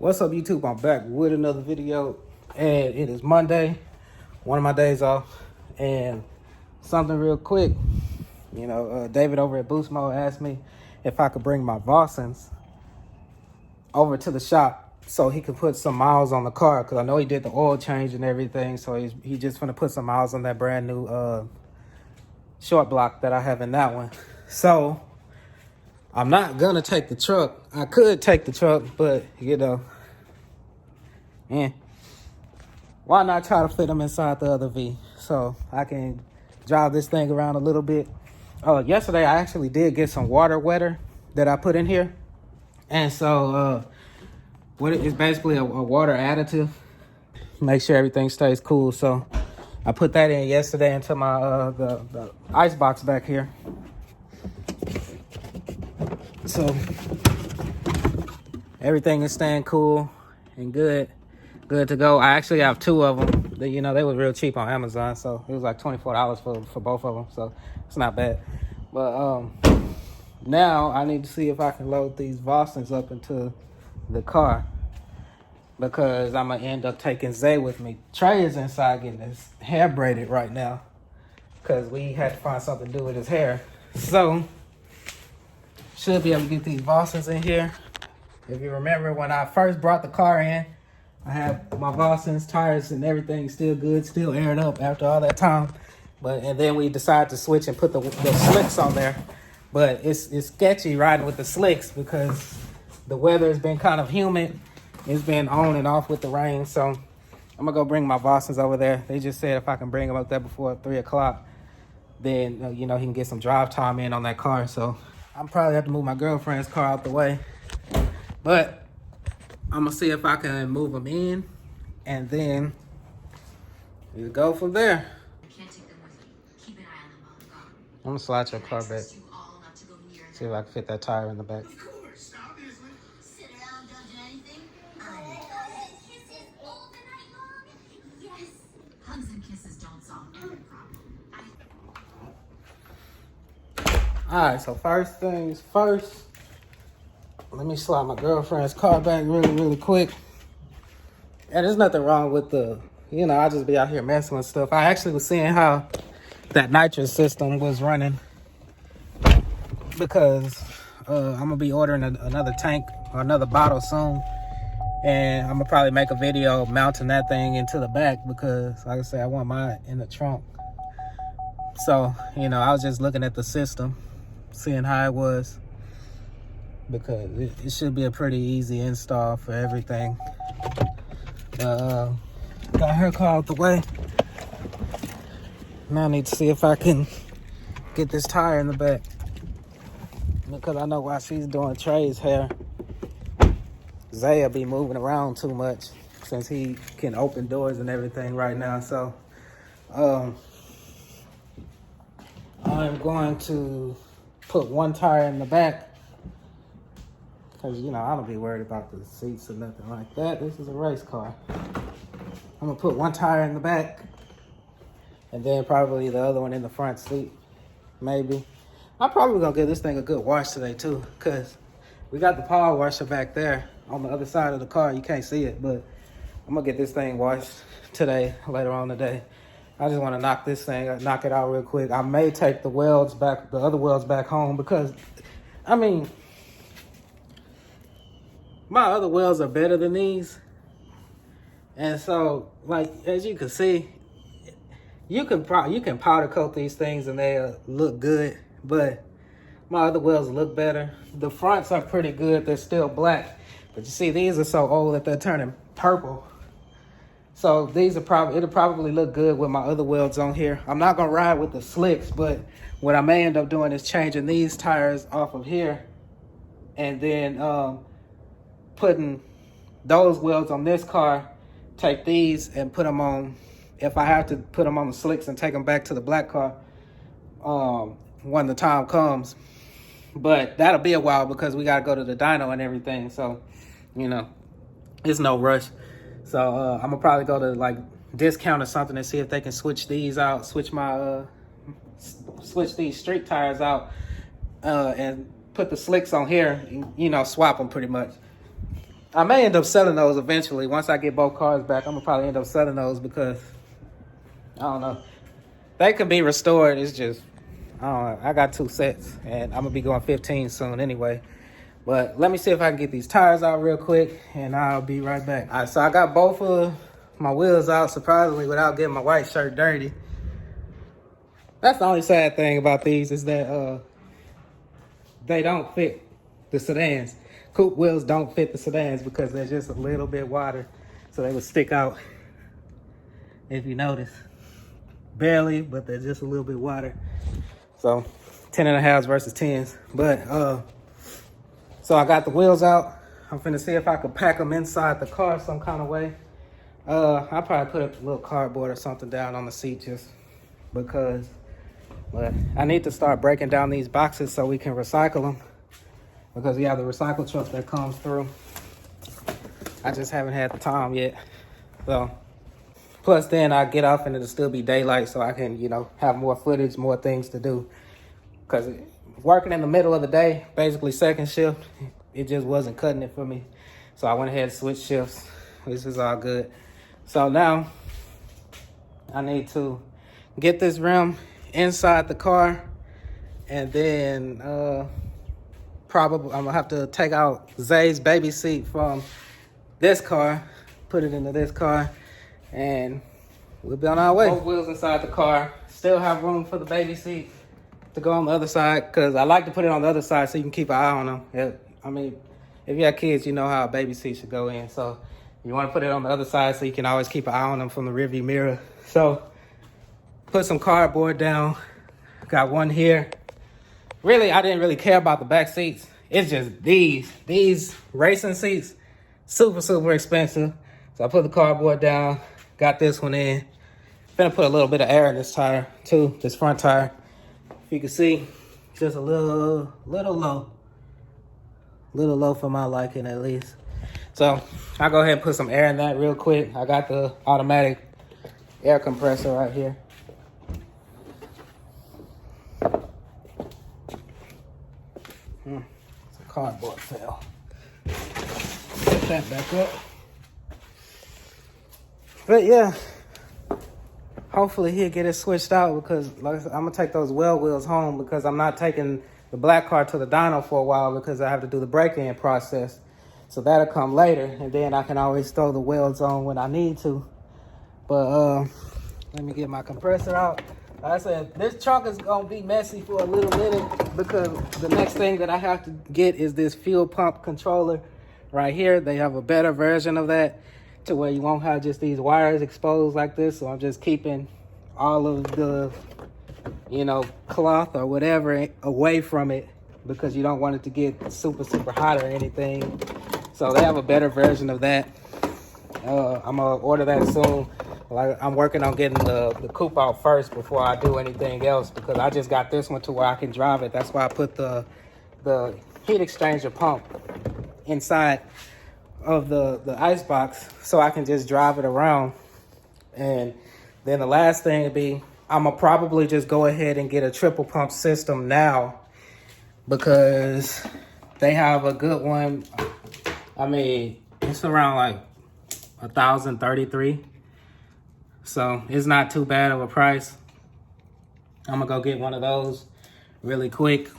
What's up, YouTube? I'm back with another video, and it is Monday, one of my days off. And something real quick, David over at Boostmode asked me if I could bring my Vossens over to the shop so he could put some miles on the car, because I know he did the oil change and everything. So he just gonna put some miles on that brand new short block that I have in that one. So I'm not gonna take the truck. I could take the truck, but why not try to fit them inside the other V so I can drive this thing around a little bit. Yesterday I actually did get some water wetter that I put in here, and so what it is basically a water additive. Make sure everything stays cool. So I put that in yesterday into my the ice box back here. So everything is staying cool and good to go. I actually have two of them. They were real cheap on Amazon, so it was like $24 for both of them, so it's not bad. But now I need to see if I can load these Vossens up into the car, because I'm gonna end up taking Zay with me. Trey is inside getting his hair braided right now because we had to find something to do with his hair. So should be able to get these Vossens in here. If you remember, when I first brought the car in, I had my Vossens tires and everything still good, still aired up after all that time. And then we decided to switch and put the slicks on there. But it's sketchy riding with the slicks because the weather has been kind of humid. It's been on and off with the rain. So I'm gonna go bring my Vossens over there. They just said if I can bring them up there before 3 o'clock, then he can get some drive time in on that car. So I'm probably have to move my girlfriend's car out the way. But I'm gonna see if I can move them in, and then we go from there. I'm gonna slide your car back. See if I can fit that tire in the back. All right, so first things first, let me slide my girlfriend's car back really quick. And there's nothing wrong with I just be out here messing with stuff. I actually was seeing how that nitrous system was running, because I'm gonna be ordering another tank or another bottle soon. And I'm gonna probably make a video mounting that thing into the back, because like I said, I want mine in the trunk. So, I was just looking at the system, seeing how it was, because it should be a pretty easy install for everything. Got her car out the way. Now I need to see if I can get this tire in the back, because I know while she's doing Trey's hair, Zay will be moving around too much since he can open doors and everything right now. So I'm going to put one tire in the back, because I don't be worried about the seats or nothing like that. This is a race car. I'm gonna put one tire in the back, and then probably the other one in the front seat, maybe. I'm probably gonna give this thing a good wash today too, because we got the power washer back there on the other side of the car. You can't see it, but I'm gonna get this thing washed today, later on today. I just want to knock it out real quick. I may take the other welds back home, because my other welds are better than these. And so, like, as you can see, you can powder coat these things and they'll look good, but my other welds look better. The fronts are pretty good. They're still black, but you see, these are so old that they're turning purple. So it'll probably look good with my other welds on here. I'm not gonna ride with the slicks, but what I may end up doing is changing these tires off of here, and then putting those welds on this car, take these and put them on, if I have to put them on the slicks and take them back to the black car when the time comes. But that'll be a while, because we gotta go to the dyno and everything, so it's no rush. So I'm gonna probably go to like Discount or something and see if they can switch these out, switch these street tires out, and put the slicks on here, swap them pretty much. I may end up selling those eventually. Once I get both cars back, I'm gonna probably end up selling those because I don't know. They can be restored. It's just I don't know. I got 2 sets, and I'm gonna be going 15 soon anyway. But let me see if I can get these tires out real quick, and I'll be right back. All right, so I got both of my wheels out, surprisingly, without getting my white shirt dirty. That's the only sad thing about these is that they don't fit the sedans. Coupe wheels don't fit the sedans because they're just a little bit wider, so they would stick out if you notice. Barely, but they're just a little bit wider. So 10.5s versus 10s. But so I got the wheels out. I'm finna see if I could pack them inside the car some kind of way. I'll probably put a little cardboard or something down on the seat just because. But I need to start breaking down these boxes so we can recycle them, because we have the recycle truck that comes through. I just haven't had the time yet. So plus then I get off and it'll still be daylight, so I can, you know, have more footage, more things to do. Because working in the middle of the day, basically second shift, it just wasn't cutting it for me. So I went ahead and switched shifts. This is all good. So now I need to get this rim inside the car, and then probably I'm gonna have to take out Zay's baby seat from this car, put it into this car, and we'll be on our way. Both wheels inside the car. Still have room for the baby seat to go on the other side, because I like to put it on the other side so you can keep an eye on them. I mean, if you have kids, you know how a baby seat should go in. So you want to put it on the other side so you can always keep an eye on them from the rearview mirror. So put some cardboard down. Got one here. Really, I didn't really care about the back seats. It's just these racing seats, super expensive. So I put the cardboard down, got this one in. Gonna put a little bit of air in this tire too, this front tire. If you can see, just a little low for my liking at least. So I'll go ahead and put some air in that real quick. I got the automatic air compressor right here. It's a cardboard fell. Put that back up. But yeah, hopefully he'll get it switched out, because like I said, I'm gonna take those well wheels home, because I'm not taking the black car to the dyno for a while because I have to do the break-in process. So that'll come later, and then I can always throw the wheels on when I need to. But let me get my compressor out. Like I said, this trunk is gonna be messy for a little minute, because the next thing that I have to get is this fuel pump controller right here. They have a better version of that to where you won't have just these wires exposed like this. So I'm just keeping all of the, you know, cloth or whatever away from it, because you don't want it to get super hot or anything. So they have a better version of that. I'm gonna order that soon. Like, I'm working on getting the coupe out first before I do anything else, because I just got this one to where I can drive it. That's why I put the heat exchanger pump inside of the ice box, so I can just drive it around. And then the last thing would be, I'm gonna probably just go ahead and get a triple pump system now, because they have a good one. I mean, it's around like $1,033. So it's not too bad of a price. I'm gonna go get one of those really quick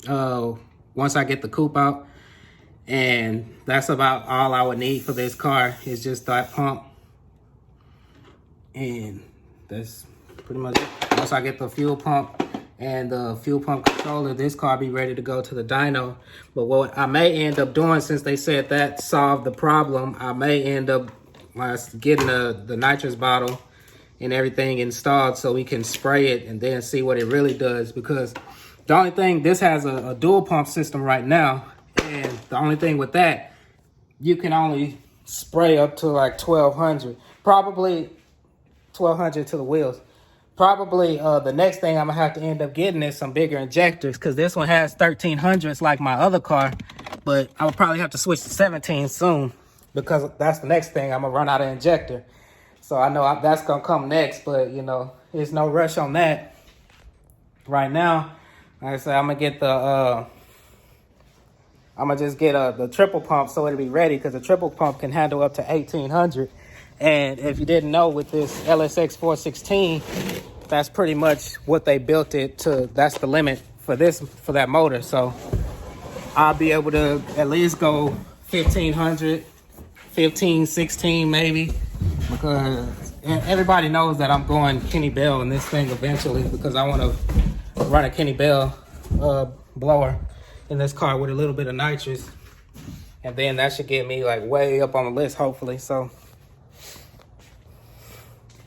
once I get the coupe out. And that's about all I would need for this car, is just that pump. And that's pretty much it. Once I get the fuel pump and the fuel pump controller, this car be ready to go to the dyno. But what I may end up doing, since they said that solved the problem, I may end up getting the nitrous bottle and everything installed so we can spray it and then see what it really does. Because the only thing, this has a dual pump system right now, and the only thing with that, you can only spray up to like 1,200, probably 1,200 to the wheels. Probably the next thing I'm gonna have to end up getting is some bigger injectors, because this one has 1,300s like my other car, but I would probably have to switch to 17 soon, because that's the next thing. I'm gonna run out of injector. So I know that's gonna come next, but you know, there's no rush on that right now. Like I said, I'm gonna get the I'm gonna just get the triple pump so it'll be ready, because the triple pump can handle up to 1800. And if you didn't know, with this LSX 416, that's pretty much what they built it to. That's the limit for that motor. So I'll be able to at least go 1500, 15, 16 maybe, because everybody knows that I'm going Kenny Bell in this thing eventually, because I want to run a Kenny Bell blower in this car with a little bit of nitrous, and then that should get me like way up on the list, hopefully. So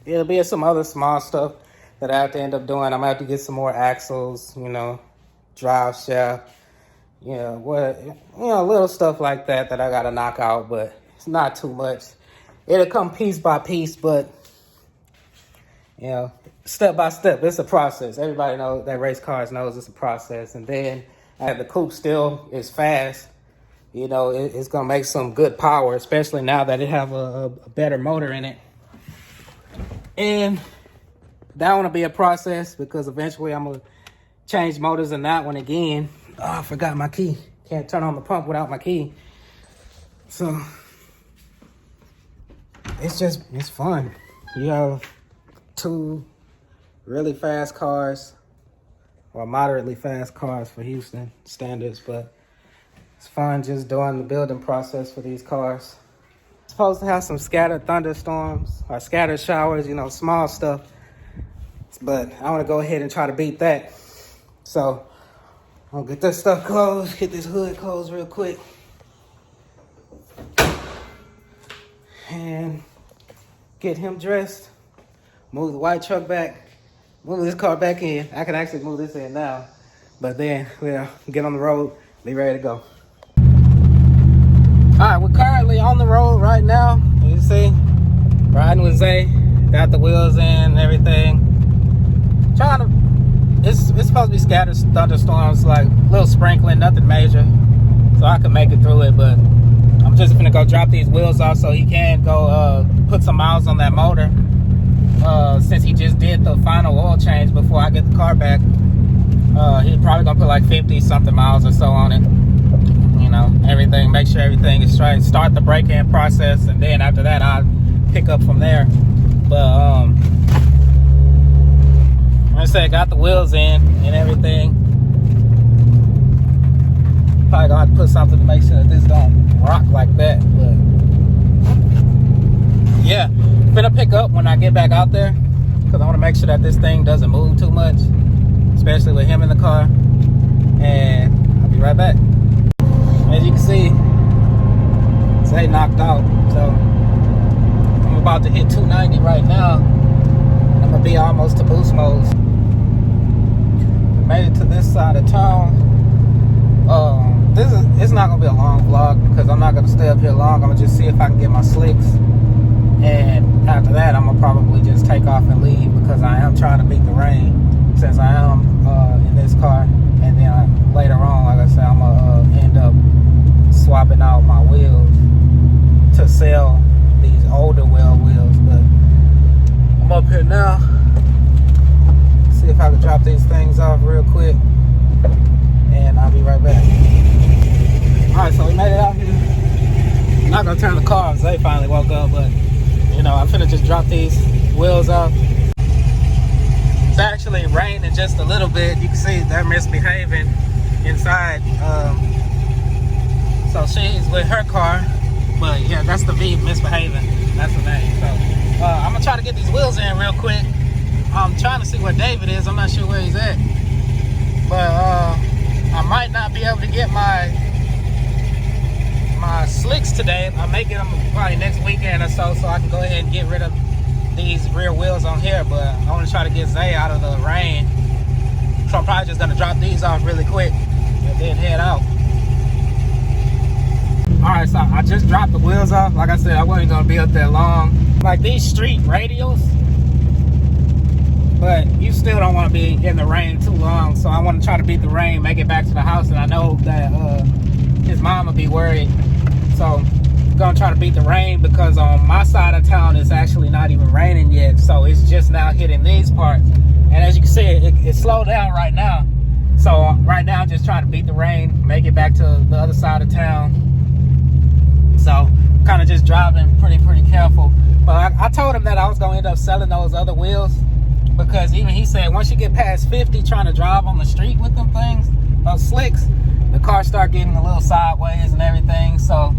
it'll be some other small stuff that I have to end up doing. I'm gonna have to get some more axles, you know, drive shaft, little stuff like that I gotta knock out, but it's not too much. It'll come piece by piece, but step by step. It's a process. Everybody knows that race cars knows it's a process. And then the coupe still is fast. It's gonna make some good power, especially now that it have a better motor in it. And that want to be a process, because eventually I'm gonna change motors in that one again. Oh, I forgot my key. Can't turn on the pump without my key. So it's fun. You have two really fast cars, or moderately fast cars for Houston standards, but it's fun just doing the building process for these cars. It's supposed to have some scattered thunderstorms or scattered showers, small stuff, but I want to go ahead and try to beat that. So I'll get this stuff closed, get this hood closed real quick, and get him dressed, move the white truck back, move this car back in. I can actually move this in now, but then we'll get on the road, be ready to go. All right, we're currently on the road right now. You see, riding with Zay, got the wheels in and everything. It's supposed to be scattered thunderstorms, like little sprinkling, nothing major, so I can make it through it. But I'm just gonna go drop these wheels off so he can go put some miles on that motor. Since he just did the final oil change before I get the car back, he's probably gonna put like 50 something miles or so on it. Everything, make sure everything is straight. Start the break-in process, and then after that I'll pick up from there. But like I said, got the wheels in and everything. Probably gonna have to put something to make sure that this don't rock like that. But yeah, gonna pick up when I get back out there, because I want to make sure that this thing doesn't move too much, especially with him in the car. And I'll be right back. As you can see, Zay knocked out, so I'm about to hit 290 right now. I'm gonna be almost to boost mode. Made it to this side of town. It's not gonna be a long vlog, because I'm not gonna stay up here long. I'm gonna just see if I can get my slicks, and after that I'm gonna probably just take off and leave, because I am trying to beat the rain, since I am in this car. And then later on, like I said, I'm gonna end up swapping out my wheels to sell these older well wheels. But I'm up here now. See if I can drop these things off real quick, and I'll be right back. Alright, so we made it out here. I'm not gonna turn the car off. Zay finally woke up, but I'm finna just drop these wheels off. It's actually raining just a little bit. You can see they're misbehaving inside. So she's with her car, but yeah, that's the V, misbehaving. That's the name. So I'm gonna try to get these wheels in real quick. I'm trying to see where David is. I'm not sure where he's at, but I might not be able to get my slicks today. I may get them probably next weekend or so I can go ahead and get rid of these rear wheels on here. But I want to try to get Zay out of the rain, so I'm probably just gonna drop these off really quick and then head out. Alright, so I just dropped the wheels off. Like I said, I wasn't gonna be up there long. Like these street radials, but you still don't want to be in the rain too long. So I want to try to beat the rain, make it back to the house, and I know that his mom will be worried. So I'm gonna try to beat the rain, because on my side of town it's actually not even raining yet. So it's just now hitting these parts, and as you can see, it slowed down right now. So right now I'm just trying to beat the rain, make it back to the other side of town. So kind of just driving pretty careful. But I told him that I was gonna end up selling those other wheels, because even he said once you get past 50 trying to drive on the street with them things, those slicks, the car start getting a little sideways and everything. So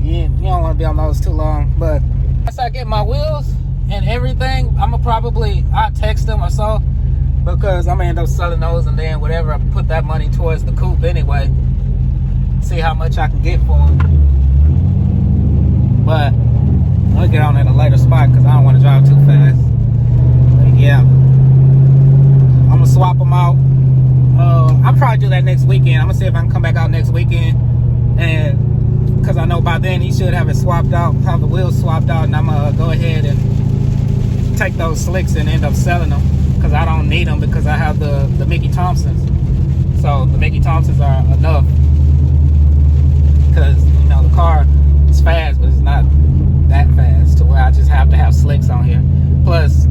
you don't want to be on those too long. But once I get my wheels and everything, I'll text them or so, because I'm gonna end up selling those, and then whatever, I put that money towards the coupe anyway. See how much I can get for them. But I'll get on at a later spot because I don't want to drive too fast. But yeah, I'm gonna swap them out. I'll probably do that next weekend. I'm gonna see if I can come back out next weekend, and because I know by then he should have it swapped out, have the wheels swapped out, and I'm gonna go ahead and take those slicks and end up selling them, because I don't need them, because I have the Mickey Thompsons. So the Mickey Thompsons are enough, because the car is fast, but it's not that fast to where I just have to have slicks on here. Plus,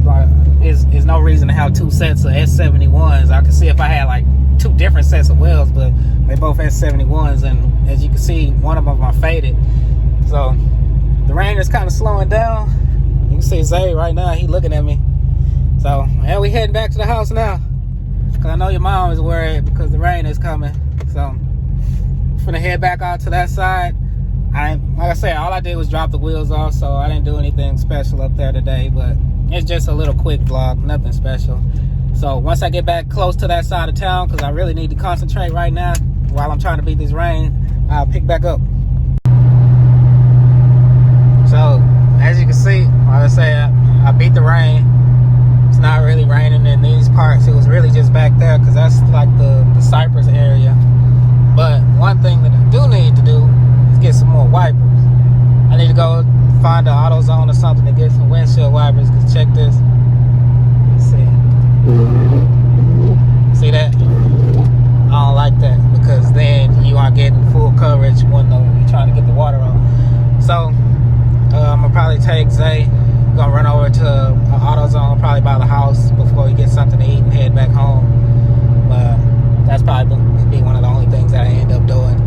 there's no reason to have two sets of S71s. I can see if I had like two different sets of wheels, but they both S71s, and as you can see, one of them are faded. So the rain is kind of slowing down. You can see Zay right now, he looking at me. So yeah, we heading back to the house now, because I know your mom is worried because the rain is coming. So I'm gonna head back out to that side. Like I said, all I did was drop the wheels off, so I didn't do anything special up there today, but it's just a little quick vlog, nothing special. So once I get back close to that side of town, because I really need to concentrate right now while I'm trying to beat this rain, I'll pick back up. So as you can see, like I say, I beat the rain. It's not really raining in these parts. It was really just back there, because that's like the Cypress area. But one thing that I do need to do is get some more wipers. I need to go find an AutoZone or something to get some windshield wipers, because check this. Let's see. See that? I don't like that, because then you aren't getting full coverage when you're trying to get the water on. So I'm gonna probably take Zay, gonna run over to an AutoZone probably by the house before we get something to eat and head back home. But that's probably gonna be one of the only things that I end up doing.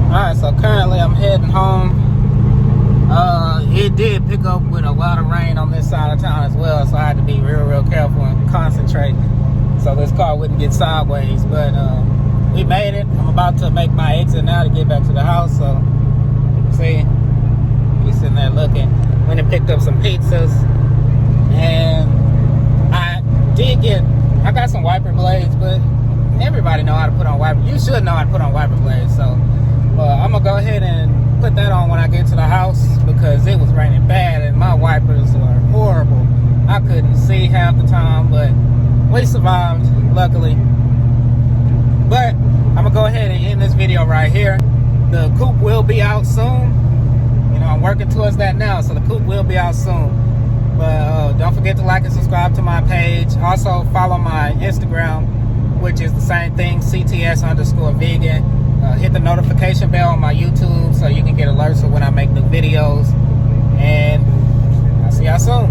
Alright, so currently I'm heading home. It did pick up with a lot of rain on this side of town as well, so I had to be real careful and concentrate so this car wouldn't get sideways. But we made it. I'm about to make my exit now to get back to the house. So you can see, he's sitting there looking. Went and picked up some pizzas, and I got some wiper blades, but everybody know how to put on wiper. You should know how to put on wiper blades. So I'm gonna go ahead and put that on when I get to the house, because it was raining bad and my wipers were horrible. I couldn't see half the time, but we survived, luckily. But I'm gonna go ahead and end this video right here. The coupe will be out soon. I'm working towards that now, so the coupe will be out soon. But don't forget to like and subscribe to my page. Also follow my Instagram, which is the same thing, CTS_vegan. Hit the notification bell on my YouTube so you can get alerts of when I make new videos. And I'll see y'all soon.